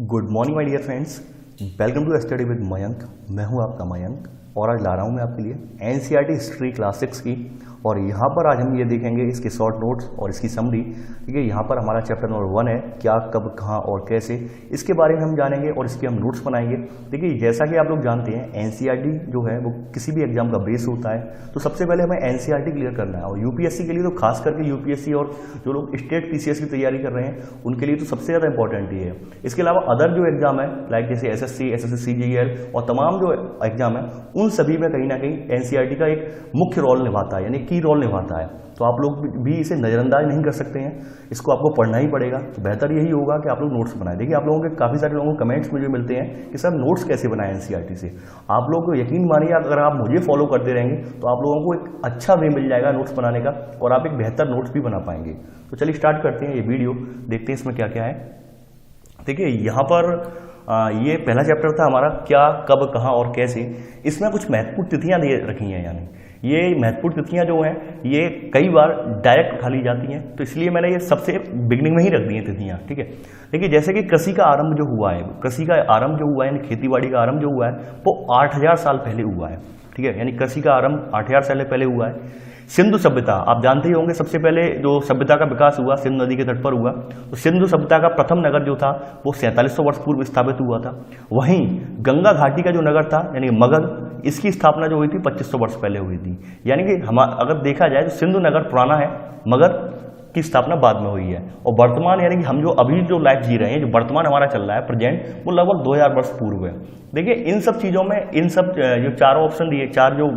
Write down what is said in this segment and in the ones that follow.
Good morning my dear friends, welcome to study with Mayank. मैं हूं आपका मयंक और आज ला रहा हूं मैं आपके लिए एनसीईआरटी हिस्ट्री क्लास 6 की। और यहाँ पर आज हम ये देखेंगे इसके शॉर्ट नोट्स और इसकी समरी। ठीक है, यहाँ पर हमारा चैप्टर नंबर 1 है, क्या कब कहाँ और कैसे, इसके बारे में हम जानेंगे और इसके हम नोट्स बनाएंगे। देखिए, जैसा कि आप लोग जानते हैं एनसीईआरटी जो है वो किसी भी एग्जाम का बेस होता है। तो सबसे पहले हमें एनसीईआरटी क्लियर करना है और यूपीएससी के लिए तो खास करके यूपीएससी और जो लोग स्टेट पीसीएस की तैयारी कर रहे हैं उनके लिए तो सबसे ज़्यादा इंपॉर्टेंट ही है। इसके अलावा अदर जो एग्जाम है लाइक जैसे एसएससी, सीजीएल और तमाम जो एग्जाम है उन सभी में कहीं ना कहीं एनसीईआरटी का एक मुख्य रोल निभाता है, यानी की रोल निभाता है। तो आप लोग भी इसे नज़रअंदाज नहीं कर सकते हैं, इसको आपको पढ़ना ही पड़ेगा। तो बेहतर यही होगा कि आप लोग नोट्स बनाएं। देखिए, आप लोगों के काफ़ी सारे लोगों को कमेंट्स मुझे मिलते हैं कि सर नोट्स कैसे बनाएं एनसीईआरटी से। आप लोग को यकीन मानिए, अगर आप मुझे फॉलो करते रहेंगे तो आप लोगों को एक अच्छा वे मिल जाएगा नोट्स बनाने का और आप एक बेहतर नोट्स भी बना पाएंगे। तो चलिए स्टार्ट करते हैं ये वीडियो, देखते हैं इसमें क्या क्या है। देखिए, यहाँ पर ये पहला चैप्टर था हमारा, क्या कब कहाँ और कैसे। इसमें कुछ महत्वपूर्ण तिथियाँ दे रखी हैं, यानी ये महत्वपूर्ण तिथियां जो हैं ये कई बार डायरेक्ट खाली जाती हैं, तो इसलिए मैंने ये सबसे बिगनिंग में ही रख दी हैं तिथियां। ठीक है, देखिए जैसे कि कृषि का आरंभ जो हुआ है, कृषि का आरंभ जो हुआ है यानी खेतीबाड़ी का आरंभ जो हुआ है वो 8000 साल पहले हुआ है। ठीक है, यानी कृषि का आरंभ 8000 साल पहले हुआ है। सिंधु सभ्यता आप जानते ही होंगे, सबसे पहले जो सभ्यता का विकास हुआ सिंधु नदी के तट पर हुआ। तो सिंधु सभ्यता का प्रथम नगर जो था वो 4700 वर्ष पूर्व स्थापित हुआ था। वहीं गंगा घाटी का जो नगर था यानी मगध, इसकी स्थापना जो हुई थी 2500 वर्ष पहले हुई थी। यानी कि हम अगर देखा जाए तो सिंधु नगर पुराना है, मगध की स्थापना बाद में हुई है। और वर्तमान यानी कि हम जो अभी जो लाइफ जी रहे हैं, जो वर्तमान हमारा चल रहा है प्रेजेंट, वो लगभग 2000 वर्ष पूर्व है। देखिए, इन सब चीज़ों में इन सब जो चारों ऑप्शन दिए, चार जो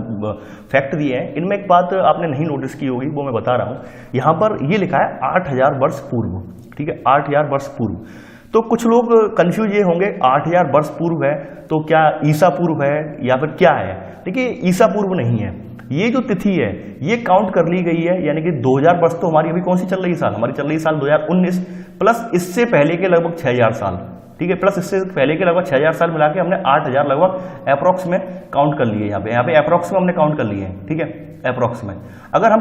फैक्ट दिए हैं, इनमें एक बात आपने नहीं नोटिस की होगी, वो मैं बता रहा हूँ। यहाँ पर ये लिखा है 8000 वर्ष पूर्व। ठीक है, 8000 वर्ष पूर्व। तो कुछ लोग कंफ्यूज ये होंगे 8000 वर्ष पूर्व है तो क्या ईसा पूर्व है या फिर क्या है। देखिए, ईसा पूर्व नहीं है, ये जो तिथि है ये काउंट कर ली गई है। यानी कि 2000 वर्ष तो हमारी अभी कौन सी चल रही साल, हमारी चल रही साल 2019 प्लस इससे पहले के लगभग 6000 साल। ठीक है, प्लस इससे पहले के लगभग 6000 साल मिला के हमने 8000 लगभग अप्रॉक्स में काउंट कर लिए। यहाँ पे अप्रॉक्स में हमने काउंट कर लिए हैं। ठीक है, अप्रॉक्स में अगर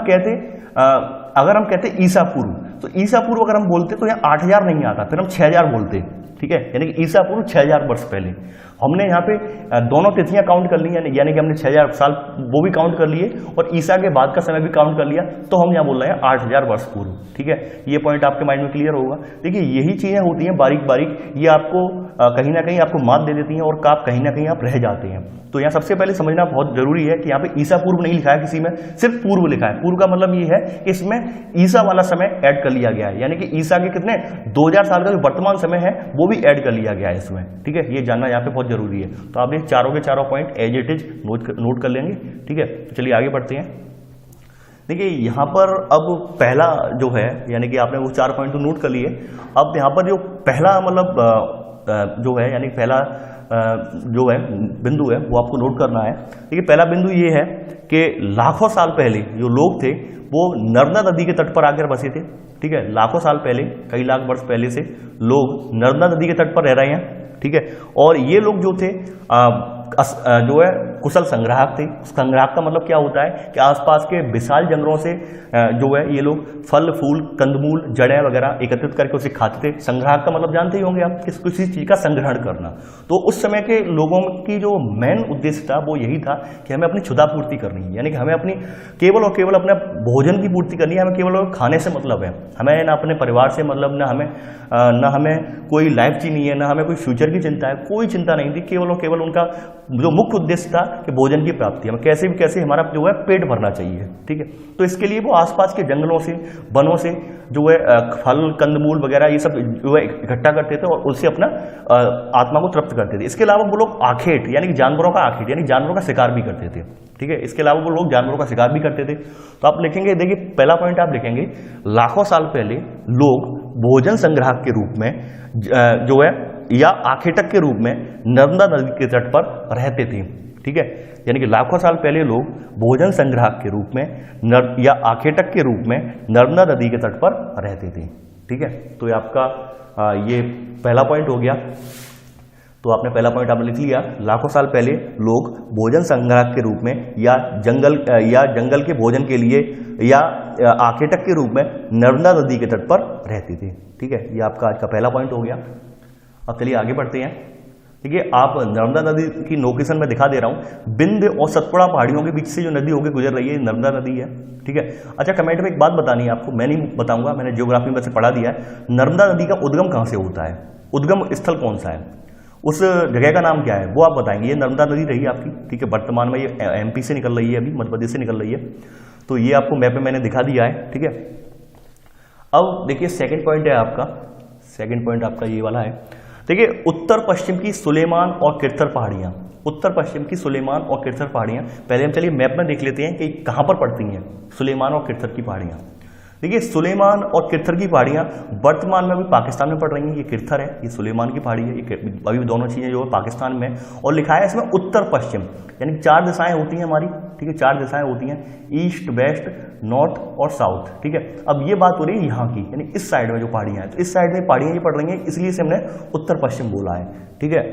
हम कहते ईसा पूर्व, तो ईसा पूर्व अगर हम बोलते तो यहाँ 8000 नहीं आता, फिर हम 6000 बोलते। ठीक है, यानी कि ईसा पूर्व 6000 वर्ष पहले। हमने यहाँ पे दोनों तिथियां काउंट कर ली, यानी कि हमने 6000 साल वो भी काउंट कर लिए और ईसा के बाद का समय भी काउंट कर लिया, तो हम यहाँ बोल रहे हैं 8000 वर्ष पूर्व। ठीक है, ये पॉइंट आपके माइंड में क्लियर होगा। देखिए, यही चीजें होती हैं बारीक बारीक, ये आपको कहीं ना कहीं आपको मात दे देती हैं और कहीं ना कहीं आप रह जाते हैं। तो यहाँ सबसे पहले समझना बहुत जरूरी है कि यहाँ पे ईसा पूर्व नहीं लिखा है किसी में, सिर्फ पूर्व लिखा है। पूर्व का मतलब ये है कि इसमें ईसा वाला समय ऐड कर लिया गया है, यानी कि ईसा के कितने 2000 साल का जो वर्तमान समय है वो भी ऐड कर लिया गया है इसमें। ठीक है, ये जानना यहाँ पे बहुत जरूरी है। तो आप ये चारों के चारों point as it is note कर लेंगे। ठीक है, तो चलिए आगे बढ़ते हैं। देखिए, यहाँ पर अब पहला जो है, यानी कि आपने वो 4 पॉइंट तो नोट कर लिए। अब यहाँ पर जो पहला मतलब जो है, यानी पहला जो है बिंदु है वो आपको नोट करना है। देखिए, पहला बिंदु ये है कि लाखों साल पहले जो लोग थे वो नर्मदा नदी के तट पर आकर बसे थे। ठीक है, लाखों साल पहले, कई लाख वर्ष पहले से लोग नर्मदा नदी के तट पर रह रहे हैं। ठीक है, और ये लोग जो थे जो है कुशल संग्राहक थे। संग्राहक का मतलब क्या होता है कि आसपास के विशाल जंगलों से जो है ये लोग फल फूल कंदमूल जड़ें वगैरह एकत्रित करके उसे खाते थे। संग्राहक का मतलब जानते ही होंगे आप, किसी चीज का संग्रहण करना। तो उस समय के लोगों की जो मेन उद्देश्य था वो यही था कि हमें अपनी क्षुधा पूर्ति करनी है, यानी कि हमें अपनी केवल और केवल अपने भोजन की पूर्ति करनी है। हमें केवल और खाने से मतलब है, हमें ना अपने परिवार से मतलब, ना हमें कोई लाइफ जीनी है, ना हमें कोई फ्यूचर की चिंता है, कोई चिंता नहीं थी। केवल और केवल उनका जो मुख्य उद्देश्य था कि भोजन की प्राप्ति, हमें कैसे भी कैसे हमारा जो है पेट भरना चाहिए। ठीक है, तो इसके लिए वो आसपास के जंगलों से, वनों से जो है फल कंदमूल वगैरह ये सब जो है इकट्ठा करते थे और उससे अपना आत्मा को तृप्त करते थे। इसके अलावा वो लोग आखेट यानी कि जानवरों का आखेट यानी जानवरों का शिकार भी करते थे। ठीक है, इसके अलावा वो लोग जानवरों का शिकार भी करते थे। तो आप लिखेंगे, देखिए पहला पॉइंट आप लिखेंगे, लाखों साल पहले लोग भोजन संग्राहक के रूप में जो है या आखेटक के रूप में नर्मदा नदी के तट पर रहते थे। ठीक है, यानी कि लाखों साल पहले लोग भोजन संग्राहक के रूप में या आखेटक के रूप में नर्मदा नदी के तट पर रहते थे। ठीक है, तो ये आपका ये पहला पॉइंट हो गया। तो आपने पहला पॉइंट आपने लिख लिया, लाखों साल पहले लोग भोजन संग्राहक के रूप में या जंगल के भोजन के लिए या आखेटक के रूप में नर्मदा नदी के तट पर रहते थे। ठीक है, ये आपका आज का पहला पॉइंट हो गया। अब चलिए आगे बढ़ते हैं। देखिए आप नर्मदा नदी की लोकेशन में दिखा दे रहा हूँ, बिंद और सतपुड़ा पहाड़ियों के बीच से जो नदी होकर गुजर रही है नर्मदा नदी है, ठीक है। अच्छा कमेंट में एक बात बतानी है आपको, मैं नहीं बताऊंगा, मैंने ज्योग्राफी में से पढ़ा दिया है। नर्मदा नदी का उद्गम कहाँ से होता है, उद्गम स्थल कौन सा है, उस जगह का नाम क्या है, वो आप बताएंगे। ये नर्मदा नदी रही आपकी, ठीक है। वर्तमान में ये एमपी से निकल रही है, अभी मध्य प्रदेश से निकल रही है, तो ये आपको मैप में मैंने दिखा दिया है, ठीक है। अब देखिए सेकंड पॉइंट है आपका, सेकंड पॉइंट आपका ये वाला है। देखिए उत्तर पश्चिम की सुलेमान और किरथर पहाड़ियां, उत्तर पश्चिम की सुलेमान और किरथर पहाड़ियां, पहले हम चलिए मैप में देख लेते हैं कि कहां पर पड़ती हैं सुलेमान और किरथर की पहाड़ियां। देखिए सुलेमान और किरथर की पहाड़ियां वर्तमान में भी पाकिस्तान में पड़ रही हैं। ये किरथर है, ये सुलेमान की पहाड़ी है, ये अभी दोनों चीजें जो है पाकिस्तान में, और लिखा है इसमें उत्तर पश्चिम, यानी 4 दिशाएं होती हैं हमारी, ठीक है। 4 दिशाएं होती हैं, ईस्ट, वेस्ट, नॉर्थ और साउथ, ठीक है। अब ये बात हो रही है यहाँ की, यानी इस साइड में जो पहाड़ियां हैं, तो इस साइड में पहाड़ियां ये पड़ रही हैं, इसलिए से हमने उत्तर पश्चिम बोला है, ठीक है।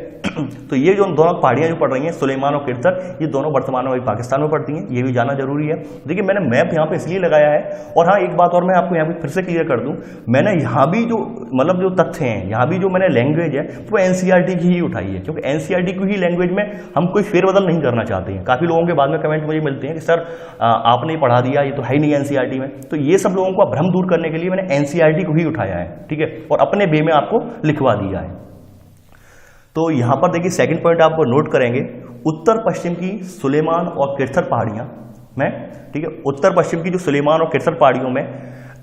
तो ये जो दोनों पहाड़ियां जो पड़ रही हैं सुलेमान और किरथर, ये दोनों वर्तमान में पाकिस्तान में पड़ती हैं, ये भी जाना जरूरी है। देखिए मैंने मैप यहाँ पे इसलिए लगाया है, और हाँ एक बात और मैं आपको यहाँ पे फिर से क्लियर कर दूं, मैंने यहाँ भी जो मतलब जो तथ्य हैं, यहाँ भी जो मैंने लैंग्वेज है वो एनसीईआरटी की ही उठाई है, क्योंकि एनसीईआरटी की ही लैंग्वेज में हम कोई फेरबदल नहीं करना चाहते हैं। काफी लोगों के बाद में कमेंट मुझे मिलते हैं कि सर आपने पढ़ा दिया, ये तो है ही नहीं एनसीईआरटी में, तो ये सब लोगों का भ्रम दूर करने के लिए मैंने एनसीईआरटी को ही उठाया है, ठीक है, और अपने वे में आपको लिखवा दिया है। तो यहां पर देखिए सेकंड पॉइंट आप नोट करेंगे, उत्तर पश्चिम की सुलेमान और किरथर पहाड़ियां में, ठीक है, उत्तर पश्चिम की जो सुलेमान और किरथर पहाड़ियों में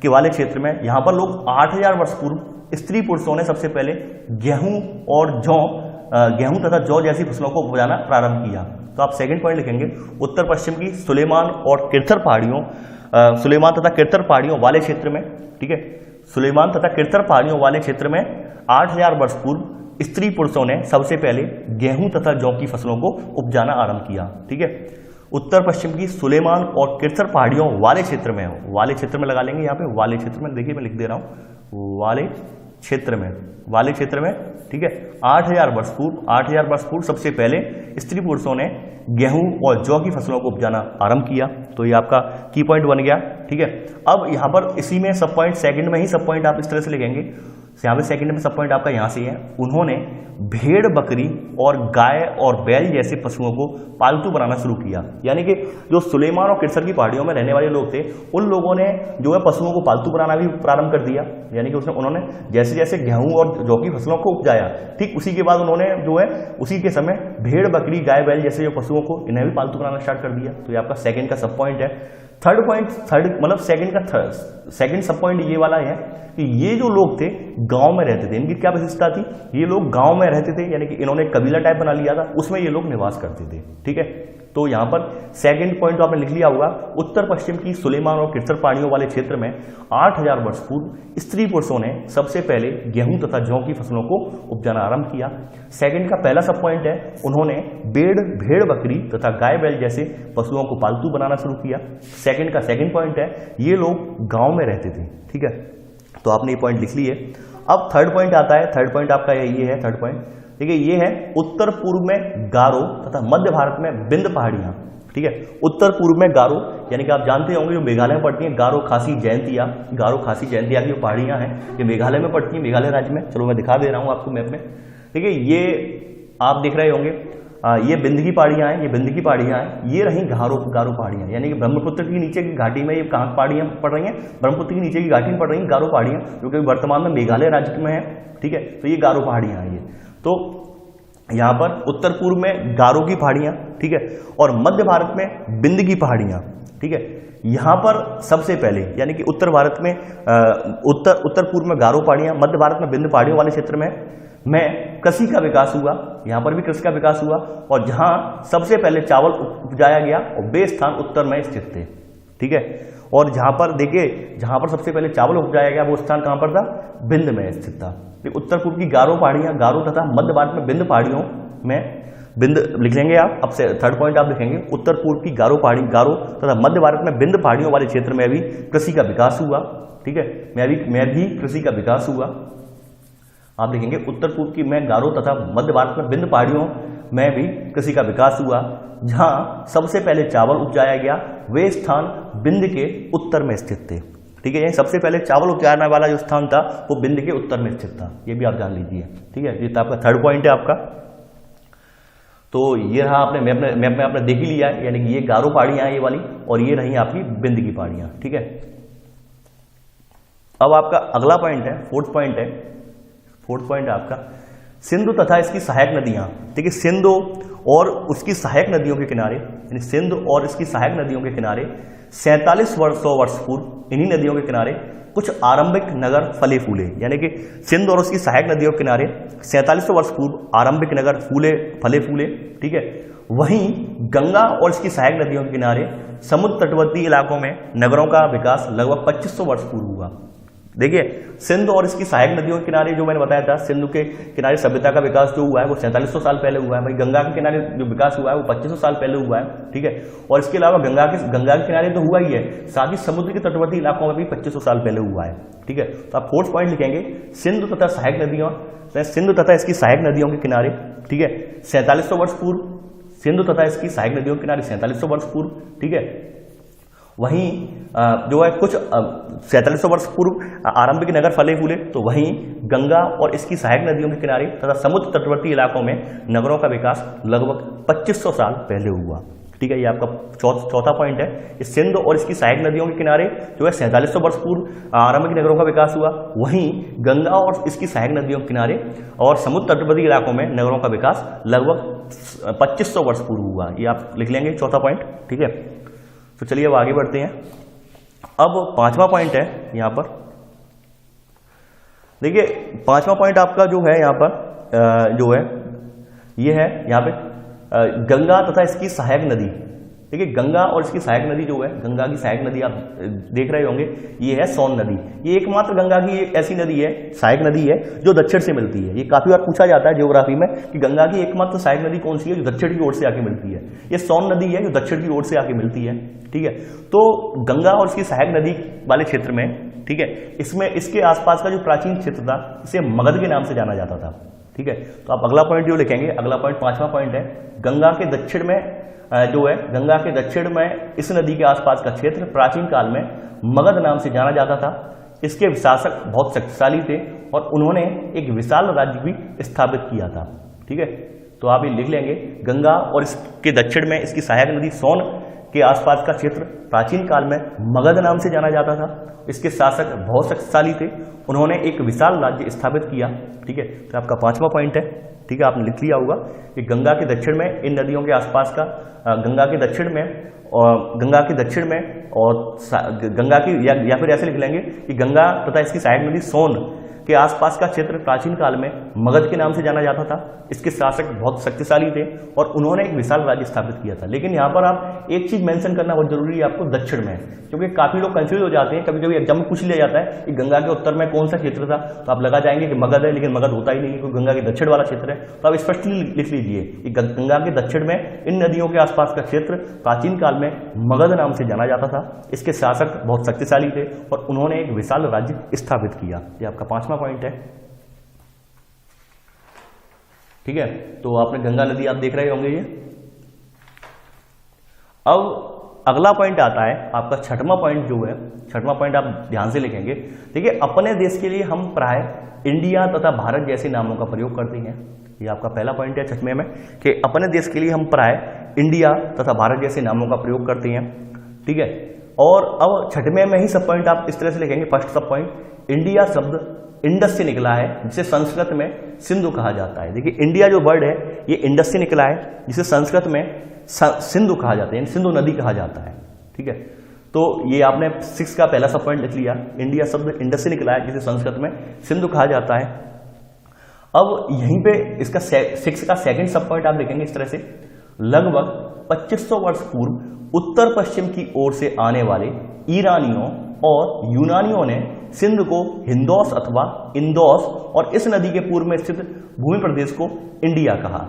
के वाले क्षेत्र में यहां पर लोग 8000 वर्ष पूर्व स्त्री पुरुषों ने सबसे पहले गेहूं और जौ, गेहूं तथा जौ जैसी फसलों को उपजाना प्रारंभ किया। तो आप सेकंड पॉइंट लिखेंगे, उत्तर पश्चिम की सुलेमान और किरथर पहाड़ियों, सुलेमान तथा किरथर पहाड़ियों वाले क्षेत्र में, ठीक है, सुलेमान तथा किरथर पहाड़ियों वाले क्षेत्र में 8000 वर्ष पूर्व स्त्री पुरुषों ने सबसे पहले गेहूं तथा जौ की फसलों को उपजाना आरंभ किया, ठीक है। उत्तर पश्चिम की सुलेमान और किरथर पहाड़ियों वाले क्षेत्र में, वाले क्षेत्र में लगा लेंगे यहाँ पे, वाले क्षेत्र में, देखिए मैं लिख दे रहा हूं, वाले क्षेत्र में, वाले क्षेत्र में, ठीक है। 8000 वर्ष पूर्व सबसे पहले स्त्री पुरुषों ने गेहूं और जौ की फसलों को उपजाना आरंभ किया। तो ये आपका की पॉइंट बन गया, ठीक है। अब यहां पर इसी में सब पॉइंट, सेकंड में ही सब पॉइंट आप इस तरह से लिखेंगे, यहाँ पे सेकंड में सब पॉइंट आपका यहाँ से है, उन्होंने भेड़, बकरी और गाय और बैल जैसे पशुओं को पालतू बनाना शुरू किया। यानी कि जो सुलेमान और किरथर की पहाड़ियों में रहने वाले लोग थे, उन लोगों ने जो है पशुओं को पालतू बनाना भी प्रारंभ कर दिया। यानी कि उन्होंने जैसे जैसे गेहूं और जौ की फसलों को उपजाया, ठीक उसी के बाद उन्होंने जो है उसी के समय भेड़, बकरी, गाय, बैल जैसे जो पशुओं को, इन्हें भी पालतू बनाना स्टार्ट कर दिया। तो ये आपका सेकंड का सब पॉइंट है। थर्ड पॉइंट, मतलब सेकंड सब पॉइंट ये वाला है कि ये जो लोग थे गांव में रहते थे, इनकी क्या विशेषता थी, ये लोग गांव में रहते थे, यानी कि इन्होंने कबीला टाइप बना लिया था, उसमें ये लोग निवास करते थे, ठीक है। तो यहां पर सेकंड पॉइंट तो आपने लिख लिया होगा, उत्तर पश्चिम की सुलेमान और किरथर पहाड़ियों वाले क्षेत्र में 8000 वर्ष पूर्व स्त्री पुरुषों ने सबसे पहले गेहूं तथा जौ की फसलों को उपजाना आरंभ किया। सेकंड का पहला सब पॉइंट है, उन्होंने भेड़, बकरी तथा गाय, बैल जैसे पशुओं को पालतू बनाना शुरू किया। सेकंड का सेकंड पॉइंट है, ये लोग गांव में रहते थे, ठीक है। तो आपने ये पॉइंट लिख लिए। अब थर्ड पॉइंट आता है, थर्ड पॉइंट आपका ये है, थर्ड पॉइंट देखिए ये है, उत्तर पूर्व में गारो तथा मध्य भारत में बिंद पहाड़ियां, ठीक है। उत्तर पूर्व में गारो, यानी कि आप जानते होंगे जो मेघालय में पड़ती हैं, गारो खासी जयंतिया, गारो खासी जयंतिया की जो पहाड़ियां हैं ये मेघालय में पड़ती हैं, मेघालय राज्य में। चलो मैं दिखा दे रहा हूं आपको मैप में, ठीक है। ये आप देख रहे होंगे, ये बिंद की पहाड़ियां हैं, ये बिंद की पहाड़ियां हैं, ये रही गारो पहाड़ियां, यानी कि ब्रह्मपुत्र की नीचे की घाटी में ये कहाँ पहाड़ियां पड़ रही हैं, ब्रह्मपुत्र की नीचे की घाटी में पड़ रही हैं गारो पहाड़ियां, जो कि वर्तमान में मेघालय राज्य में है, ठीक है। तो ये गारो पहाड़ियां हैं ये। तो यहां पर उत्तर पूर्व में गारो की पहाड़ियां, ठीक है, और मध्य भारत में बिंद की पहाड़ियां, ठीक है। यहां पर सबसे पहले, यानी कि उत्तर भारत में उत्तर पूर्व में गारो पहाड़ियां, मध्य भारत में बिंद पहाड़ियों वाले क्षेत्र में कृषि का विकास हुआ, यहां पर भी कृषि का विकास हुआ, और जहां सबसे पहले चावल उपजाया गया और वे स्थान उत्तर में स्थित थे, ठीक है। और जहां पर देखिए, जहां पर सबसे पहले चावल उपजाया गया वो स्थान कहां पर था, बिंद में स्थित था। उत्तर पूर्व की गारो पहाड़ियां, गारो तथा मध्य भारत में बिंद पहाड़ियों में, बिंद लिख लेंगे आप। अब से थर्ड पॉइंट आप लिखेंगे, उत्तर पूर्व की गारो तथा मध्य भारत में बिंद पहाड़ियों वाले क्षेत्र में भी कृषि का विकास हुआ, ठीक है, में भी कृषि का विकास हुआ। आप देखेंगे उत्तर पूर्व की में गारो तथा मध्य भारत में बिंद पहाड़ियों में भी कृषि का विकास हुआ। जहां सबसे पहले चावल उपजाया गया वे स्थान बिंद के उत्तर में स्थित थे, ठीक है। यही सबसे पहले चावल उगाने वाला जो स्थान था वो बिंद के उत्तर में स्थित था, ये भी आप जान लीजिए। ठीक है, ये तो आपका थर्ड पॉइंट है आपका। तो ये रहा, आपने मैप में आपने देख ही लिया है, यानी कि ये गारो पहाड़ियां हैं ये वाली, और ये रही आपकी बिंद की पहाड़ियां। ठीक है, अब आपका अगला पॉइंट है, फोर्थ पॉइंट है आपका सिंधु तथा इसकी सहायक नदियां। ठीक है, सिंधु और उसकी सहायक नदियों के किनारे, यानी सिंधु और इसकी सहायक नदियों के किनारे 4700 वर्ष पूर्व इन्हीं नदियों के किनारे कुछ आरंभिक नगर फले फूले, यानी कि सिंधु और उसकी सहायक नदियों के किनारे 4700 वर्ष पूर्व आरंभिक नगर फले फूले। ठीक है, वहीं गंगा और इसकी सहायक नदियों के किनारे समुद्र तटवर्ती इलाकों में नगरों का विकास लगभग 2500 वर्ष पूर्व हुआ। देखिए, सिंधु और इसकी सहायक नदियों के किनारे जो मैंने बताया था, सिंधु के किनारे सभ्यता का विकास जो हुआ है वो 4700 साल पहले हुआ है। भाई गंगा के किनारे जो विकास हुआ है वो 2500 साल पहले हुआ है। ठीक है, और इसके अलावा गंगा के किनारे तो हुआ ही है, साथ ही समुद्र के तटवर्ती इलाकों में भी 2500 साल पहले हुआ है। ठीक है, तो आप फोर्थ पॉइंट लिखेंगे, सिंधु तथा इसकी सहायक नदियों के किनारे, ठीक है, 4700 वर्ष पूर्व, सिंधु तथा इसकी सहायक नदियों के किनारे 4700 वर्ष पूर्व। ठीक है, वहीं जो है कुछ 4700 वर्ष पूर्व आरंभिक नगर फले फूले, तो वहीं गंगा और इसकी सहायक नदियों के किनारे तथा समुद्र तटवर्ती इलाकों में नगरों का विकास लगभग 2500 साल पहले हुआ। ठीक है, ये आपका चौथा पॉइंट है। इस सिंधु और इसकी सहायक नदियों के किनारे जो है 4700 वर्ष पूर्व आरंभिक नगरों का विकास हुआ, वहीं गंगा और इसकी सहायक नदियों के किनारे और समुद्र तटवर्ती इलाकों में नगरों का विकास लगभग 2500 वर्ष पूर्व हुआ। ये आप लिख लेंगे चौथा पॉइंट। ठीक है, तो चलिए अब आगे बढ़ते हैं। अब पांचवा पॉइंट है यहां पर, देखिए पांचवा पॉइंट आपका जो है यहां पर जो है ये है यहां पे गंगा तथा इसकी सहायक नदी। देखिए, गंगा और इसकी सहायक नदी जो है, गंगा की सहायक नदी आप देख रहे होंगे, ये है सोन नदी। ये एकमात्र गंगा की एक ऐसी नदी है, सहायक नदी है, जो दक्षिण से मिलती है। ये काफी बार पूछा जाता है ज्योग्राफी में कि गंगा की एकमात्र सहायक नदी कौन सी है जो दक्षिण की ओर से आके मिलती है। ये सोन नदी है जो दक्षिण की ओर से आके मिलती है। ठीक है, तो गंगा और इसकी सहायक नदी वाले क्षेत्र में, ठीक है, इसमें इसके आसपास का जो प्राचीन क्षेत्र था इसे मगध के नाम से जाना जाता था। ठीक है, तो आप अगला पॉइंट जो लिखेंगे, अगला पॉइंट पांचवा पॉइंट है, गंगा के दक्षिण में जो है, गंगा के दक्षिण में इस नदी के आसपास का क्षेत्र प्राचीन काल में मगध नाम से जाना जाता था। इसके शासक बहुत शक्तिशाली थे और उन्होंने एक विशाल राज्य भी स्थापित किया था। ठीक है, तो आप ये लिख लेंगे, गंगा और इसके दक्षिण में इसकी सहायक नदी सोन के आसपास का क्षेत्र प्राचीन काल में मगध नाम से जाना जाता था। इसके शासक बहुत शक्तिशाली थे, उन्होंने एक विशाल राज्य स्थापित किया। ठीक है, तो आपका पांचवा पॉइंट है। ठीक है, आपने लिख लिया होगा कि गंगा के दक्षिण में इन नदियों के आसपास का गंगा के दक्षिण में और गंगा की या फिर ऐसे लिख लेंगे कि गंगा तथा इसकी सहायक नदी सोन के आसपास का क्षेत्र प्राचीन काल में मगध के नाम से जाना जाता था। इसके शासक बहुत शक्तिशाली थे और उन्होंने एक विशाल राज्य स्थापित किया था। लेकिन यहाँ पर आप एक चीज मेंशन करना बहुत जरूरी है आपको, दक्षिण में, क्योंकि काफी लोग कंफ्यूज हो जाते हैं। कभी कभी एग्जाम में पूछ लिया जाता है कि गंगा के उत्तर में कौन सा क्षेत्र था, तो आप लगा जाएंगे कि मगध है, लेकिन मगध होता ही नहीं, क्योंकि गंगा के दक्षिण वाला क्षेत्र है। तो आप स्पष्टली लिख लीजिए कि गंगा के दक्षिण में इन नदियों के आसपास का क्षेत्र प्राचीन काल में मगध नाम से जाना जाता था। इसके शासक बहुत शक्तिशाली थे और उन्होंने एक विशाल राज्य स्थापित किया। ये आपका पांचवा पॉइंट है। ठीक है, तो आपने गंगा नदी आप देख रहे होंगे ये। अब अगला पॉइंट आता है आपका छठवां पॉइंट जो है, छठवां पॉइंट आप ध्यान से लिखेंगे। देखिए, अपने देश के लिए हम प्राय इंडिया तथा भारत जैसे नामों का प्रयोग करते हैं। ये आपका पहला पॉइंट है छठवें में कि अपने देश के लिए हम प्राय इंडिया तथा भारत जैसे नामों का प्रयोग करते हैं। ठीक है, और अब छठवें में ही सब पॉइंट आप इस तरह से लिखेंगे। फर्स्ट सब पॉइंट, इंडिया शब्द इंडस से निकला है, जिसे संस्कृत में सिंधु कहा जाता है। देखिए, इंडिया जो वर्ड है ये इंडस से निकला है, जिसे संस्कृत में सिंधु कहा जाता है, सिंधु नदी कहा जाता है। ठीक है, तो ये आपने 6 का पहला सब पॉइंट लिख लिया। इंडिया शब्द इंडस से निकला है, जिसे संस्कृत में सिंधु कहा जाता है। अब यहीं पे इसका 6 का सेकंड सब पॉइंट आप लिखेंगे इस तरह से, लगभग 2500 वर्ष पूर्व उत्तर पश्चिम की ओर से आने वाले ईरानियों और यूनानियों ने सिंध को हिंदौस अथवा इंदौस और इस नदी के पूर्व में स्थित भूमि प्रदेश को इंडिया कहा।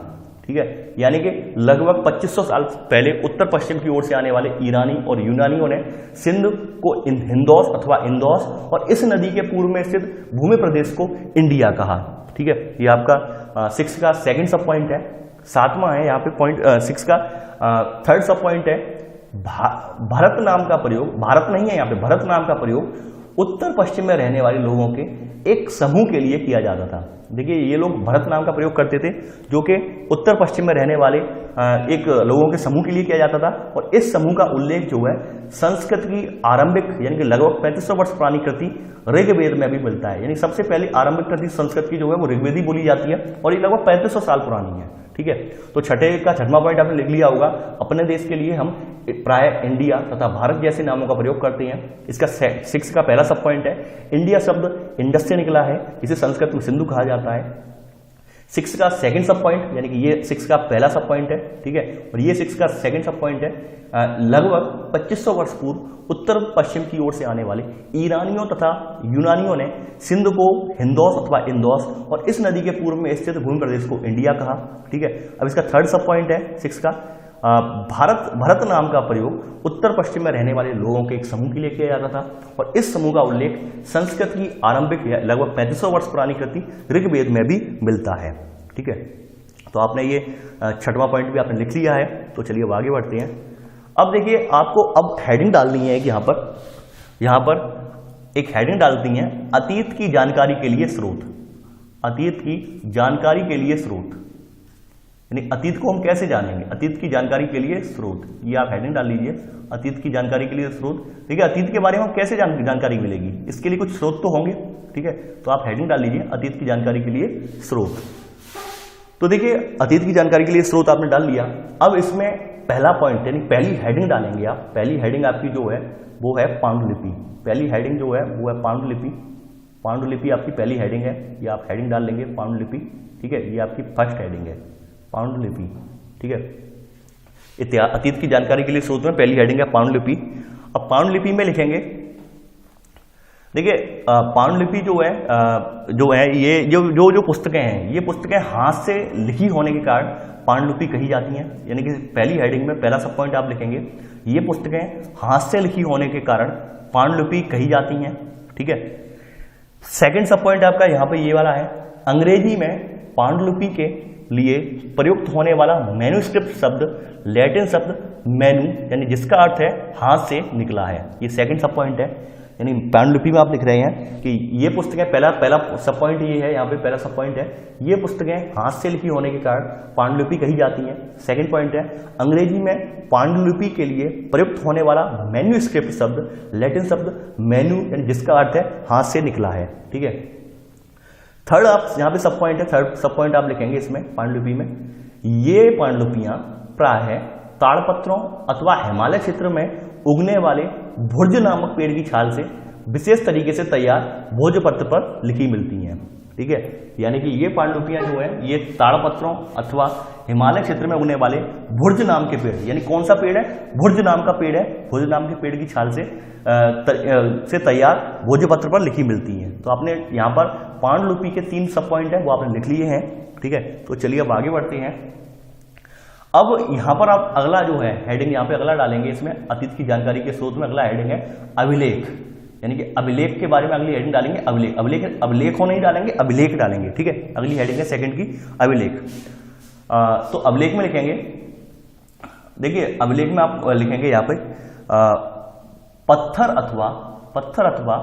ठीक है, यानी कि लगभग 2500 साल पहले उत्तर पश्चिम की ओर से आने वाले ईरानी और यूनानियों ने सिंध को हिंदौस अथवा इंदौस और इस नदी के पूर्व में स्थित भूमि प्रदेश को इंडिया कहा। ठीक है, ये आपका 6 का सेकंड सब पॉइंट है। सातवां है यहाँ पे पॉइंट 6 का थर्ड सब पॉइंट है, भारत नाम का प्रयोग, भारत नहीं है यहाँ पे, भारत नाम का प्रयोग उत्तर पश्चिम में रहने वाले लोगों के एक समूह के लिए किया जाता था। देखिए ये लोग भरत नाम का प्रयोग करते थे, जो कि उत्तर पश्चिम में रहने वाले एक लोगों के समूह के लिए किया जाता था। और इस समूह का उल्लेख जो है संस्कृत की आरंभिक यानी कि लगभग 3500 वर्ष पुरानी कृति ऋग्वेद में भी मिलता है। यानी सबसे पहली आरंभिक कृति संस्कृत की जो है वो ऋग्वेदी बोली जाती है और ये लगभग 3500 साल पुरानी है। ठीक है, तो छठवां पॉइंट आपने लिख लिया होगा। अपने देश के लिए हम प्राय इंडिया तथा भारत जैसे नामों का प्रयोग करते हैं। इसका 6 का पहला सब पॉइंट है, इंडिया शब्द इंडस से निकला है, इसे संस्कृत में सिंधु कहा जाता है। 6 का सेकंड सब पॉइंट यानी कि ये 6 का पहला सब पॉइंट है, ठीक है, और ये 6 का सेकंड सब पॉइंट है। लगभग 2500 वर्ष पूर्व उत्तर पश्चिम की ओर से आने वाले ईरानियों तथा यूनानियों ने सिंध को हिंदौस अथवा इंदौस और इस नदी के पूर्व में स्थित भूमि प्रदेश को इंडिया कहा। ठीक है, अब इसका थर्ड सब पॉइंट है 6 का, भरत नाम का प्रयोग उत्तर पश्चिम में रहने वाले लोगों के एक समूह के लिए किया जाता था और इस समूह का उल्लेख संस्कृत की आरंभिक लगभग 3500 वर्ष पुरानी कृति ऋग्वेद में भी मिलता है। ठीक है, तो आपने ये छठवां पॉइंट भी आपने लिख लिया है। तो चलिए अब आगे बढ़ते हैं। अब देखिए आपको अब हेडिंग डालनी है कि यहाँ पर एक हेडिंग डालती है, अतीत की जानकारी के लिए स्रोत। अतीत की जानकारी के लिए स्रोत यानी अतीत को हम कैसे जानेंगे, अतीत की जानकारी के लिए स्रोत, ये आप हेडिंग डाल लीजिए, अतीत की जानकारी के लिए स्रोत। ठीक है, अतीत के बारे में हम कैसे जानकारी मिलेगी, इसके लिए कुछ स्रोत तो होंगे। ठीक है, तो आप हेडिंग डाल लीजिए, अतीत की जानकारी के लिए स्रोत। तो देखिए अतीत की जानकारी के लिए स्रोत आपने डाल लिया। अब इसमें पहला पॉइंट यानी पहली हेडिंग डालेंगे आप। पहली हेडिंग आपकी जो है वो है पांडुलिपि। पहली हेडिंग जो है वो है पांडुलिपि। पांडुलिपि आपकी पहली हेडिंग है, ये आप हेडिंग डाल लेंगे पांडुलिपि। ठीक है, ये आपकी फर्स्ट हेडिंग है पांडुलिपि। ठीक है, अतीत की जानकारी के लिए स्रोत में पहली हेडिंग है पांडुलिपि। अब पांडुलिपि में लिखेंगे, देखिए पांडुलिपि जो है ये जो पुस्तकें हैं, ये पुस्तकें हाथ से लिखी होने के कारण पांडुलिपि कही जाती हैं। यानी कि पहली हेडिंग में पहला सब पॉइंट आप लिखेंगे, ये पुस्तकें हाथ से लिखी होने के कारण पांडुलिपि कही जाती हैं। ठीक है, सेकंड सब पॉइंट आपका यहाँ पे ये वाला है, अंग्रेजी में पांडुलिपि के लिए प्रयुक्त होने वाला मैन्युस्क्रिप्ट शब्द लैटिन शब्द मैनू यानी जिसका अर्थ है हाथ से निकला है। ये सेकंड सब पॉइंट है, यानी पांडुलिपि में आप लिख रहे हैं कि ये पुस्तकें, पहला सब पॉइंट ये है, यहाँ पे पहला सब पॉइंट है, ये पुस्तकें हाथ से लिखी होने के कारण पांडुलिपि कही जाती हैं। सेकंड पॉइंट है, अंग्रेजी में पांडुलिपि के लिए प्रयुक्त होने वाला मैन्युस्क्रिप्ट शब्द लैटिन शब्द मैनू यानी जिसका अर्थ है हाथ से निकला है। ठीक है, थर्ड आप यहाँ पे सब पॉइंट है, थर्ड सब पॉइंट आप लिखेंगे इसमें पांडुलिपि में, ये पांडुलिपियां प्राय ताड़पत्रों अथवा हिमालय क्षेत्र में उगने वाले भुर्ज नामक पेड़ की छाल से विशेष तरीके से तैयार भोजपत्र पर लिखी मिलती हैं। ठीक है, यानी कि ये पांडुलिपियां जो है ये ताड़पत्रों अथवा हिमालय क्षेत्र में उगने वाले भुर्ज नाम के पेड़, यानी कौन सा पेड़ है, भुर्ज नाम का पेड़ है, भुर्ज नाम के पेड़ की छाल से तैयार भोजपत्र पर लिखी मिलती है। तो आपने यहाँ पर पांडुलिपि के 3 सब पॉइंट है वो आपने लिख लिए हैं। ठीक है, तो चलिए अब आगे बढ़ते हैं। अब यहाँ पर आप अगला जो है हेडिंग यहाँ पे अगला डालेंगे, इसमें अतीत की जानकारी के स्रोत में अगला हेडिंग है अभिलेख, यानी कि अभिलेख के बारे में अगली हेडिंग डालेंगे अभिलेखों नहीं डालेंगे, अभिलेख डालेंगे। ठीक है, अगली हेडिंग है सेकंड की अभिलेख। तो अभिलेख में लिखेंगे, देखिए अभिलेख में आप लिखेंगे यहाँ पे पत्थर अथवा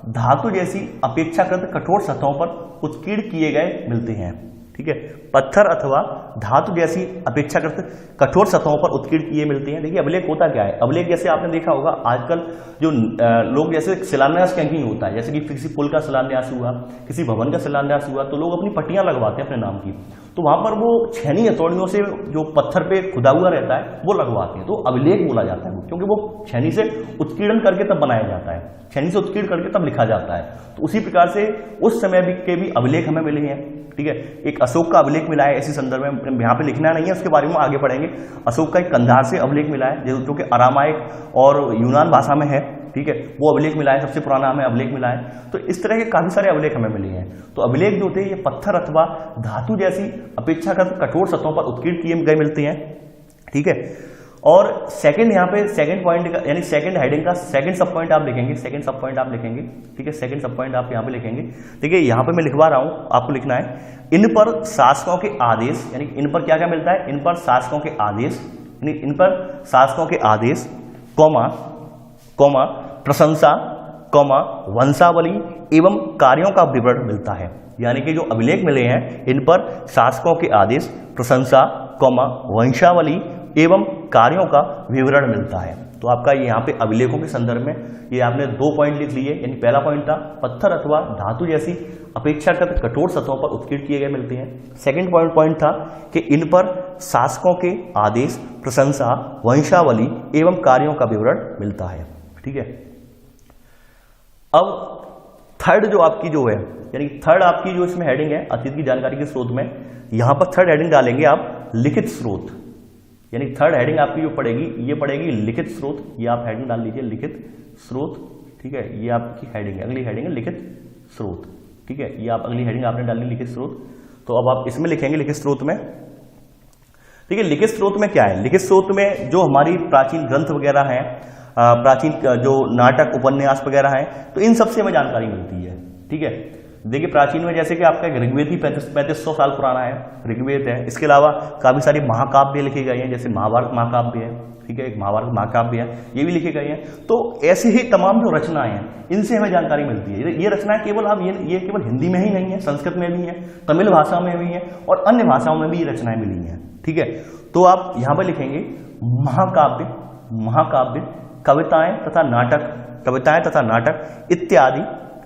धातु जैसी अपेक्षाकृत कठोर सतहों पर उत्कीर्ण किए गए मिलते हैं। ठीक है, पत्थर अथवा धातु जैसी अपेक्षाकृत कठोर सतहों पर उत्कीर्ण किए मिलते हैं। देखिए अभिलेख होता क्या है, अभिलेख जैसे आपने देखा होगा आजकल जो लोग जैसे शिलान्यास कैंपिंग होता है, जैसे कि किसी पुल का शिलान्यास हुआ, किसी भवन का शिलान्यास हुआ, तो लोग अपनी पट्टियां लगवाते हैं अपने नाम की, तो वहां पर वो छेनी हथौड़ियों से जो पत्थर पे खुदा हुआ रहता है वो लगवाते हैं, तो अभिलेख बोला जाता है क्योंकि वो छेनी से उत्कीर्ण करके तब बनाया जाता है, छेनी से उत्कीर्ण करके तब लिखा जाता है। तो उसी प्रकार से उस समय के भी अभिलेख हमें मिले हैं। ठीक है, एक अशोक का अभिलेख मिला है, इसी संदर्भ में यहाँ पे लिखना नहीं है, उसके बारे में आगे पढ़ेंगे। अशोक का एक कंधार से अभिलेख मिला है जो कि अरामाइक और यूनान भाषा में है। ठीक है, वो अभिलेख मिला है, सबसे पुराना हमें अभिलेख मिला है। तो इस तरह के काफी सारे अभिलेख हमें मिले हैं। तो अभिलेख जो थे ये पत्थर अथवा धातु जैसी अपेक्षाकृत कठोर सतहों पर उत्कीर्ण किए गए मिलते हैं। ठीक है, और सेकंड यहाँ पे सेकंड पॉइंट का यानी सेकंड हेडिंग का सेकंड सब पॉइंट आप लिखेंगे, सेकंड सब पॉइंट आप लिखेंगे। ठीक है, सेकंड सब पॉइंट आप यहाँ पे लिखेंगे। देखिए यहाँ पे मैं लिखवा रहा हूँ, आपको लिखना है, इन पर शासकों के आदेश, यानी इन पर क्या क्या मिलता है, इन पर शासकों के आदेश, यानी इन पर शासकों के आदेश, कॉमा प्रशंसा, कौमा वंशावली एवं कार्यों का विवरण मिलता है। यानी कि जो अभिलेख मिले हैं इन पर शासकों के आदेश, प्रशंसा, कौमा वंशावली एवं कार्यों का विवरण मिलता है। तो आपका यहाँ पे अभिलेखों के संदर्भ में ये आपने 2 पॉइंट लिख लिए। यानी पहला पॉइंट था पत्थर अथवा धातु जैसी अपेक्षाकृत कठोर सतहों पर उत्कीर्ण किए गए मिलते हैं। सेकंड पॉइंट था कि इन पर शासकों के आदेश, प्रशंसा, वंशावली एवं कार्यों का विवरण मिलता है। ठीक है, अब थर्ड जो आपकी जो है, यानी थर्ड आपकी जो इसमें हेडिंग है अतीत की जानकारी के स्रोत में, यहां पर थर्ड हेडिंग डालेंगे आप लिखित स्रोत। यानी थर्ड हेडिंग आपकी जो पड़ेगी ये पड़ेगी लिखित स्रोत। ये आप हेडिंग डाल लीजिए लिखित स्रोत। ठीक है, ये आपकी हेडिंग है, अगली हेडिंग है लिखित स्रोत। ठीक है, ये आप अगली हेडिंग आपने डाल ली लिखित स्रोत। तो अब आप इसमें लिखेंगे लिखित स्रोत में। ठीक है, लिखित स्रोत में क्या है? लिखित स्रोत में जो हमारी प्राचीन ग्रंथ वगैरह हैं, प्राचीन जो नाटक उपन्यास वगैरह हैं, तो इन सबसे हमें जानकारी मिलती है। ठीक है, देखिए प्राचीन में जैसे कि आपका ऋग्वेद ही 3500 साल पुराना है, ऋग्वेद है। इसके अलावा काफी सारी महाकाव्य लिखे गए हैं, जैसे महाभारत महाकाव्य है। ठीक है, एक महाभारत महाकाव्य है, ये भी लिखे गए हैं। तो ऐसे ही तमाम जो रचनाएं हैं इनसे हमें जानकारी मिलती है। ये रचनाएं केवल आप ये केवल हिंदी में ही नहीं है, संस्कृत में भी है, तमिल भाषा में भी है और अन्य भाषाओं में भी ये रचनाएं मिली हैं। ठीक है, तो आप यहां पर लिखेंगे महाकाव्य, महाकाव्य, कविताएं तथा नाटक इत्यादि।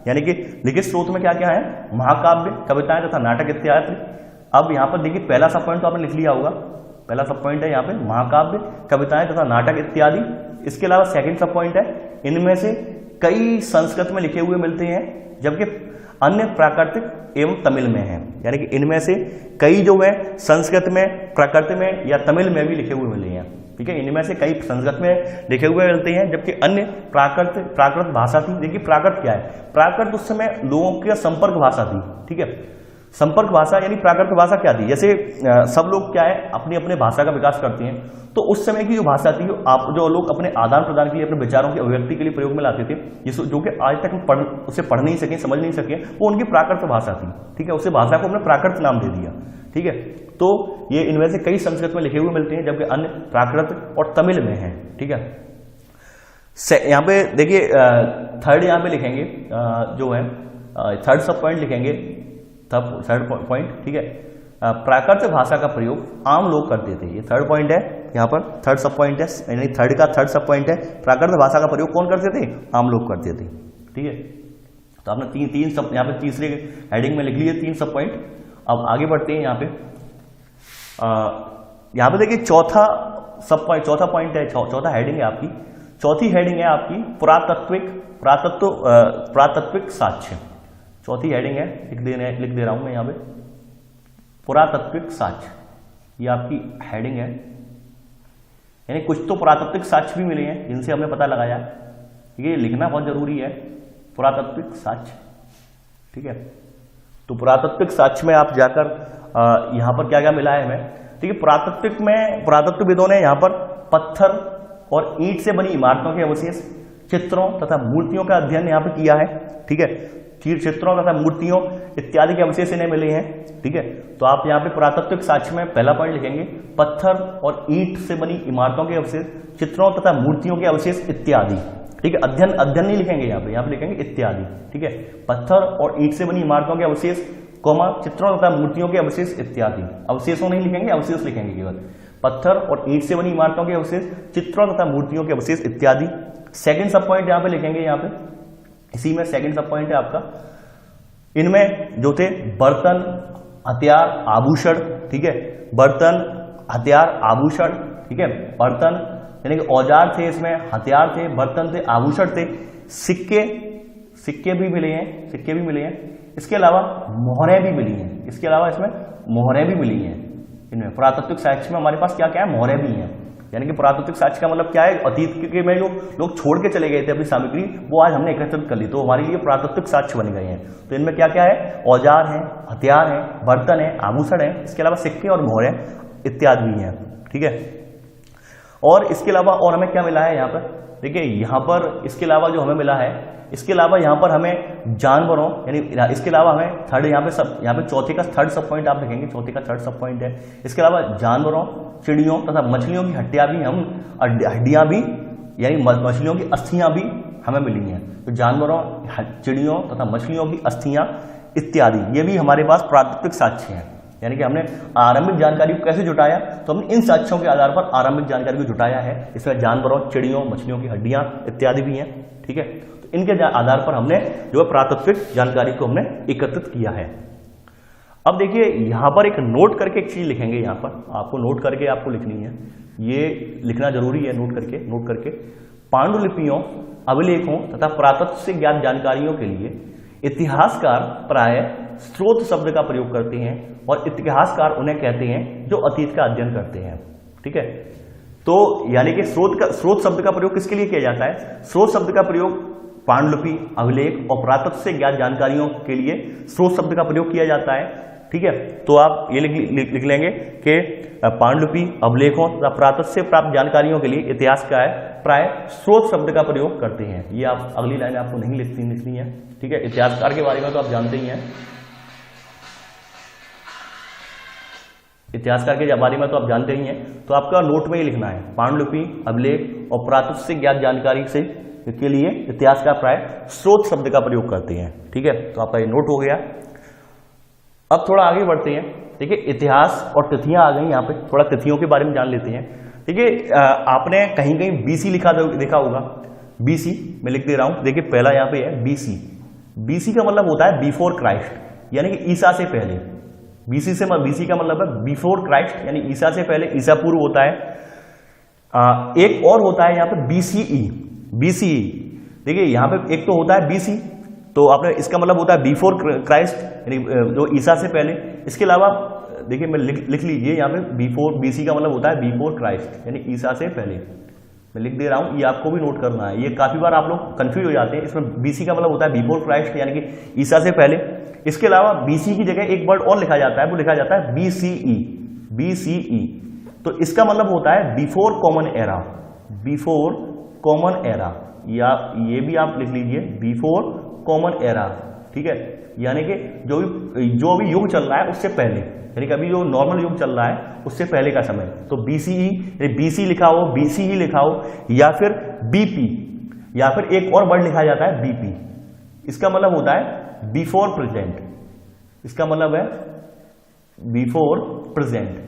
यानी कि लिखित स्रोत में क्या क्या है? महाकाव्य, कविताएं तथा नाटक इत्यादि। अब यहां पर देखिए पहला सब पॉइंट तो आपने लिख लिया होगा, पहला सब पॉइंट है यहाँ पे महाकाव्य, कविताएं तथा नाटक इत्यादि। इसके अलावा सेकंड सब पॉइंट है इनमें से कई संस्कृत में लिखे हुए मिलते हैं, जबकि अन्य प्राकृतिक एवं तमिल में है। यानी कि इनमें से कई जो है संस्कृत में, प्राकृत में या तमिल में भी लिखे हुए मिले हैं। ठीक है, इनमें से कई संस्कृत में लिखे हुए मिलते हैं, जबकि अन्य प्राकृत भाषा थी। देखिए प्राकृत क्या है? प्राकृत उस समय लोगों की संपर्क भाषा थी। ठीक है, संपर्क भाषा यानी प्राकृत भाषा क्या थी? जैसे सब लोग क्या है अपनी अपने भाषा का विकास करते हैं, तो उस समय की जो भाषा थी जो लोग अपने आदान प्रदान के लिए, अपने विचारों की अभिव्यक्ति के लिए प्रयोग में लाते थे, जो कि आज तक उसे पढ़ नहीं सके, समझ नहीं सके, वो उनकी प्राकृत भाषा थी। ठीक है, उस भाषा को हमने प्राकृत नाम दे दिया। ठीक है, तो ये इनमें से कई संस्कृत में लिखे हुए मिलते हैं, जबकि अन्य प्राकृत और तमिल में है। ठीक है, यहाँ पे देखिए थर्ड यहाँ पे लिखेंगे जो है थर्ड सब पॉइंट लिखेंगे, थर्ड पॉइंट। ठीक है, प्राकृत भाषा का प्रयोग आम लोग करते थे। ये थर्ड पॉइंट है, यहाँ पर थर्ड सब पॉइंट है, यानी थर्ड का थर्ड सब पॉइंट है, प्राकृत भाषा का प्रयोग कौन करते थे? आम लोग करते थे। ठीक है, तो आपने तीन सब यहाँ पे तीसरे हेडिंग में लिख लिए 3 सब पॉइंट। अब आगे बढ़ते हैं। यहाँ पे देखिए चौथा पॉइंट है, चौथा हेडिंग है आपकी, चौथी हेडिंग है आपकी पुरातत्विक साक्ष्य। चौथी हेडिंग है, लिख दे रहा हूं मैं यहाँ पे, पुरातत्विक साक्ष्य। ये आपकी हेडिंग है, यानी कुछ तो पुरातत्विक साक्ष्य भी मिले हैं जिनसे हमने पता लगाया। ये लिखना बहुत जरूरी है, पुरातत्विक साक्ष्य। ठीक है, तो पुरातत्विक साक्ष्य में आप जाकर यहां पर क्या क्या मिला है हमें? ठीक है, पुरातत्वविदों ने यहां पर पत्थर और ईंट से बनी इमारतों के अवशेष, चित्रों तथा मूर्तियों का अध्ययन यहां पर किया है। ठीक है, चित्रों तथा मूर्तियों इत्यादि के अवशेष इन्हें मिले हैं। ठीक है, तो आप यहाँ पे पुरातत्विक साक्ष्य में पहला पॉइंट लिखेंगे पत्थर और ईंट से बनी इमारतों के अवशेष, चित्रों तथा मूर्तियों के अवशेष इत्यादि। ठीक है, अध्ययन नहीं लिखेंगे यहाँ पे लिखेंगे इत्यादि। ठीक है, पत्थर और ईंट से बनी इमारतों के अवशेष, कॉमा चित्रों तथा मूर्तियों के अवशेष इत्यादि। अवशेषों नहीं लिखेंगे, अवशेष लिखेंगे केवल। पत्थर और ईंट से बनी इमारतों के अवशेष, चित्रों तथा मूर्तियों के अवशेष इत्यादि। सेकंड सब पॉइंट यहाँ पे लिखेंगे, यहाँ पे इसी में सेकंड सब पॉइंट है आपका, इनमें जो थे बर्तन, हथियार, आभूषण। ठीक है, बर्तन, हथियार, आभूषण। ठीक है, बर्तन यानी कि औजार थे, इसमें हथियार थे, बर्तन थे, आभूषण थे, सिक्के भी मिले हैं। इसके अलावा मोहरें भी मिली हैं। इसके अलावा इसमें मोहरें भी मिली हैं। इनमें पुरातत्विक साक्ष्य में हमारे पास क्या क्या है? मोहरें भी हैं। यानी कि पुरातत्विक साक्ष्य का मतलब क्या है? अतीत के में जो लोग छोड़ के चले गए थे अपनी सामग्री, वो आज हमने एकत्रित कर ली, तो हमारे लिए पुरातत्विक साक्ष्य बन गए हैं। तो इनमें क्या क्या है? औजार हैं, हथियार हैं, बर्तन है, आभूषण है, इसके अलावा सिक्के और मोहरें इत्यादि भी हैं। ठीक है, और इसके अलावा और हमें क्या मिला है यहाँ पर? देखिए यहाँ पर इसके अलावा जो हमें मिला है, इसके अलावा यहाँ पर हमें जानवरों, यानी इसके अलावा हमें थर्ड यहाँ पे चौथे का थर्ड सब पॉइंट आप लिखेंगे, चौथे का थर्ड सब पॉइंट है। इसके अलावा जानवरों, चिड़ियों तथा मछलियों की हड्डियां भी यानी मछलियों की अस्थियां भी हमें मिली हैं। तो जानवरों, चिड़ियों तथा मछलियों की अस्थियां इत्यादि, ये भी हमारे पास प्राकृतिक साक्ष्य हैं। यानी कि हमने आरंभिक जानकारी को कैसे जुटाया, तो हमने इन साक्ष्यों के आधार पर आरंभिक जानकारी को जुटाया है। इसमें जानवरों, चिड़ियों, मछलियों की हड्डियां इत्यादि भी हैं। ठीक है, तो इनके आधार पर हमने जो है प्राकृतिक जानकारी को हमने एकत्रित किया है। अब देखिए यहां पर एक नोट करके एक चीज लिखेंगे, यहां पर आपको नोट करके आपको लिखनी है, ये लिखना जरूरी है, नोट करके पांडुलिपियों, अभिलेखों तथा पुरातत्व से ज्ञात जानकारियों के लिए इतिहासकार प्राय स्रोत शब्द का प्रयोग करते हैं और इतिहासकार उन्हें कहते हैं जो अतीत का अध्ययन करते हैं। ठीक है, तो यानी कि स्रोत शब्द का प्रयोग किसके लिए किया जाता है? स्रोत शब्द का प्रयोग पांडुलिपि, अभिलेख और पुरातत्व से ज्ञात जानकारियों के लिए स्रोत शब्द का प्रयोग किया जाता है। ठीक है, तो आप ये लिख लेंगे कि पांडुलिपि, अभिलेखों तथा पुरातत्व से प्राप्त जानकारियों के लिए इतिहासकार प्राय स्रोत शब्द का प्रयोग करते हैं। ये आप अगली लाइन आपको नहीं लिखनी है। ठीक है, इतिहासकार के बारे में तो आप जानते ही हैं, इतिहासकार के बारे में तो आप जानते ही हैं। तो आपका नोट में ही लिखना है पांडुलिपि, अभिलेख और पुरातत्व से ज्ञात जानकारी से के लिए इतिहासकार प्राय स्रोत शब्द का प्रयोग करते हैं। ठीक है, तो आपका ये नोट हो गया। अब थोड़ा आगे बढ़ते हैं। देखिए इतिहास और तिथियां आ गई, यहाँ पे थोड़ा तिथियों के बारे में जान लेते हैं। देखिए आपने कहीं कहीं बीसी लिखा देखा होगा, बीसी मैं लिख दे रहा हूं। देखिए पहला यहाँ पे है बीसी। बीसी का मतलब होता है बिफोर क्राइस्ट, यानी कि ईसा से पहले। बीसी का मतलब है बिफोर क्राइस्ट, यानी ईसा से पहले, ईसा पूर्व होता है। एक और होता है यहाँ पे बीसीई। देखिए यहाँ पे एक तो होता है बीसी, तो आपने इसका मतलब होता है बिफोर क्राइस्ट, यानी जो ईसा से पहले। इसके अलावा देखिए मैं लिख लीजिए यहाँ पे बीसी का मतलब होता है बिफोर क्राइस्ट, यानी ईसा से पहले। मैं लिख दे रहा हूँ, ये आपको भी नोट करना है। ये काफी बार आप लोग कंफ्यूज हो जाते हैं। इसमें बीसी का मतलब होता है बिफोर क्राइस्ट, यानी कि ईसा से पहले। इसके अलावा बीसी की जगह एक वर्ड और लिखा जाता है, वो लिखा जाता है बीसीई। तो इसका मतलब होता है before common era, before common era, या ये भी आप लिख लीजिए बिफोर कॉमन एरा। ठीक है, यानी कि जो भी युग चल रहा है उससे पहले, यानी कि अभी जो नॉर्मल युग चल रहा है उससे पहले का समय। तो बीसीई, बीसी लिखा हो, बीसीई लिखा हो, या फिर बीपी, या फिर एक और वर्ड लिखा जाता है बीपी। इसका मतलब होता है बिफोर प्रेजेंट, इसका मतलब है बिफोर प्रेजेंट।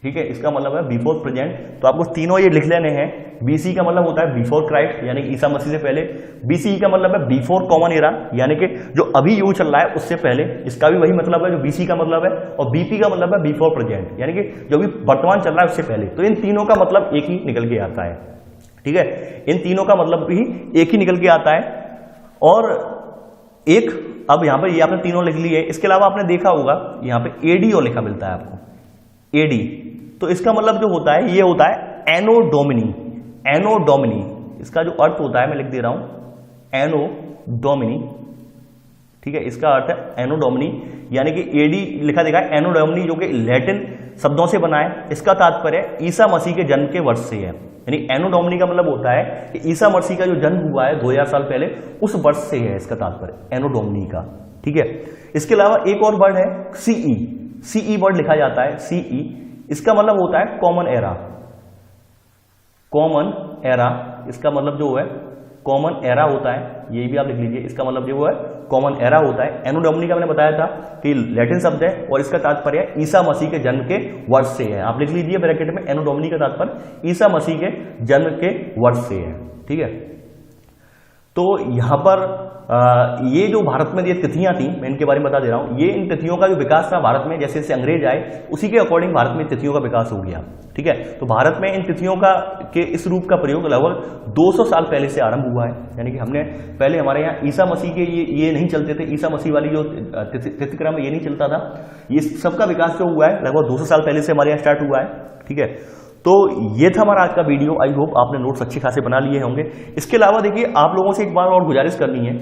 ठीक है, इसका मतलब है बिफोर प्रेजेंट। तो आपको तीनों ये लिख लेने हैं। बीसी का मतलब होता है बिफोर क्राइस्ट, यानी कि ईसा मसीह से पहले। बीसीई का मतलब है बिफोर कॉमन एरा, यानी कि जो अभी युग चल रहा है उससे पहले। इसका भी वही मतलब है जो बीसी का मतलब है। और बीपी का मतलब है बिफोर प्रेजेंट, यानी कि जो भी वर्तमान चल रहा है उससे पहले। तो इन तीनों का मतलब एक ही निकल के आता है। ठीक है, इन तीनों का मतलब भी एक ही निकल के आता है। और एक, अब यहां पर ये आपने तीनों लिख लिए। इसके अलावा आपने देखा होगा यहाँ पे एडीओ लिखा मिलता है आपको, एडी। तो इसका मतलब जो होता है, ये होता है एनो डोमिनी। एनो डोमिनी, इसका जो अर्थ होता है मैं लिख दे रहा हूं, एनो डोमिनी। ठीक है, इसका अर्थ है एनो डोमिनी, यानी कि एडी लिखा देखा है, एनो डोमिनी, जो कि लैटिन शब्दों से बना है। इसका तात्पर्य ईसा मसीह के जन्म के वर्ष से है। यानी एनो डोमिनी का मतलब होता है कि ईसा मसीह का जो जन्म हुआ है 2000 साल पहले, उस वर्ष से है इसका तात्पर्य, एनो डोमिनी का। ठीक है, इसके अलावा एक और वर्ड है सीई। सीई वर्ड लिखा जाता है, सीई। इसका मतलब होता है कॉमन एरा, कॉमन एरा। इसका मतलब जो है कॉमन एरा होता है, ये भी आप लिख लीजिए। इसका मतलब जो है कॉमन एरा होता है। एनो डोमिनी का मैंने बताया था कि लैटिन शब्द है और इसका तात्पर्य ईसा मसीह के जन्म के वर्ष से है। आप लिख लीजिए ब्रैकेट में, एनो डोमिनी का तात्पर्य ईसा मसीह के जन्म के वर्ष से है। ठीक है, तो यहां पर ये जो भारत में ये तिथियां थी, मैं इनके बारे में बता दे रहा हूं। ये इन तिथियों का जो विकास था भारत में, जैसे जैसे अंग्रेज आए उसी के अकॉर्डिंग भारत में तिथियों का विकास हो गया। ठीक है, तो भारत में इन तिथियों का के इस रूप का प्रयोग लगभग 200 साल पहले से आरंभ हुआ है। यानी कि हमने पहले हमारे यहाँ ईसा मसीह के ये नहीं चलते थे, ईसा मसीह वाली जो तिथिक्रम ये नहीं चलता था। ये सबका विकास जो हुआ है लगभग 200 साल पहले से हमारे यहाँ स्टार्ट हुआ है। ठीक है, तो ये था हमारा आज का वीडियो। आई होप आपने नोट्स अच्छे खासे बना लिए होंगे। इसके अलावा देखिए आप लोगों से एक बार और गुजारिश करनी है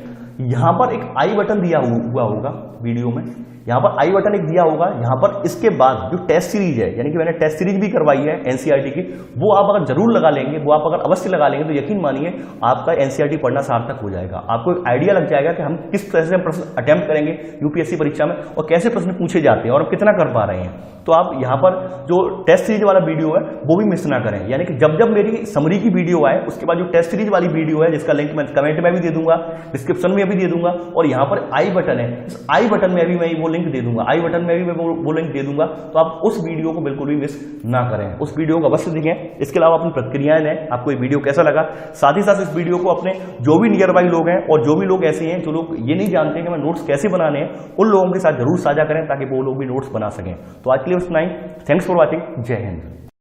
यहां पर एक आई बटन दिया हुआ होगा वीडियो में, यहां पर आई बटन एक दिया होगा। यहां पर इसके बाद जो टेस्ट सीरीज है, यानी कि मैंने टेस्ट सीरीज भी करवाई है एनसीईआरटी की, वो आप अगर जरूर लगा लेंगे, वो आप अगर अवश्य लगा लेंगे तो यकीन मानिए आपका एनसीईआरटी पढ़ना सार्थक हो जाएगा। आपको एक आइडिया लग जाएगा कि हम किस तरह से प्रश्न अटेम्प्ट करेंगे यूपीएससी परीक्षा में और कैसे प्रश्न पूछे जाते हैं और हम कितना कर पा रहे हैं। तो आप यहां पर जो टेस्ट सीरीज वाला वीडियो है वो भी मिस ना करें, यानी कि जब जब मेरी समरी की वीडियो आए उसके बाद जो टेस्ट सीरीज वाली वीडियो है, जिसका लिंक मैं कमेंट में भी दे दूंगा, डिस्क्रिप्शन में भी दे दूंगा, और यहां पर आई बटन है, इस आई बटन में भी मैं वो लिंक दे दूंगा, आई बटन में भी मैं वो लिंक दे दूंगा। तो आप उस वीडियो को बिल्कुल भी मिस ना करें, उस वीडियो को अवश्य देखें। इसके अलावा अपनी प्रतिक्रियाएं दें, आपको ये वीडियो कैसा लगा। साथ ही साथ इस वीडियो को अपने जो भी नियर बाई लोग हैं और जो भी लोग ऐसे हैं जो लोग ये नहीं जानते कि मैं नोट्स कैसे बनाने हैं, उन लोगों के साथ जरूर साझा करें ताकि वो लोग भी नोट्स बना सकें। तो आज के लिए उतना ही। Thanks for watching. जय हिंद।